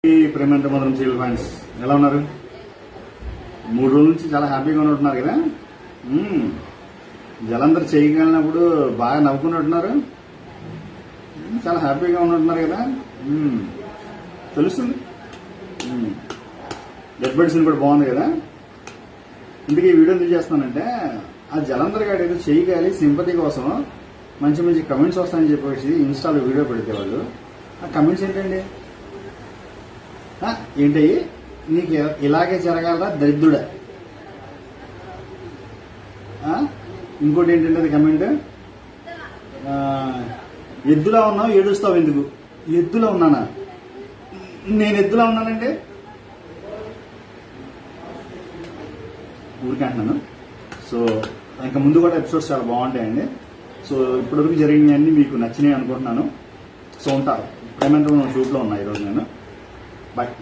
ప్రేమంత మధురం serial fans ఎలా ఉన్నారు? 3 రోజుల నుంచి చాలా హ్యాపీగా ఉంటున్నారు కదా. జలంధర్ చేయగలిగినప్పుడు బాగా నవ్వుకున్నట్టున్నారు, చాలా హ్యాపీగా ఉంటున్నారు కదా. తెలుస్తుంది. డెడ్ బర్డ్స్ కూడా బాగుంది కదా. ఇందుకే ఈ వీడియో ఎందుకు చేస్తానంటే, ఆ జలంధర్ గారు ఏదో చేయగాలి సింపతి కోసం మంచి మంచి కమెంట్స్ వస్తాయని చెప్పేసి ఇన్స్టాలో వీడియో పెడితే వాళ్ళు ఆ కమెంట్స్ ఏంటండి, ఏంటి నీకు ఇలాగే జరగాల దరిద్రుడా. ఇంకోటి ఏంటంటే అది కమెంట్, ఎద్దులా ఉన్నావు ఏడుస్తావు ఎందుకు? ఎద్దులా ఉన్నానా? నేను ఎద్దులా ఉన్నానంటే ఊరికే అంటున్నాను. సో ఇంకా ముందు కూడా ఎపిసోడ్స్ చాలా బాగుంటాయండి. సో ఇప్పటివరకు జరిగినవన్నీ మీకు నచ్చినాయి అనుకుంటున్నాను. సో ఉంటారు ప్రేమంతో షూట్లో ఉన్నా ఈరోజు నేను. బాయ్.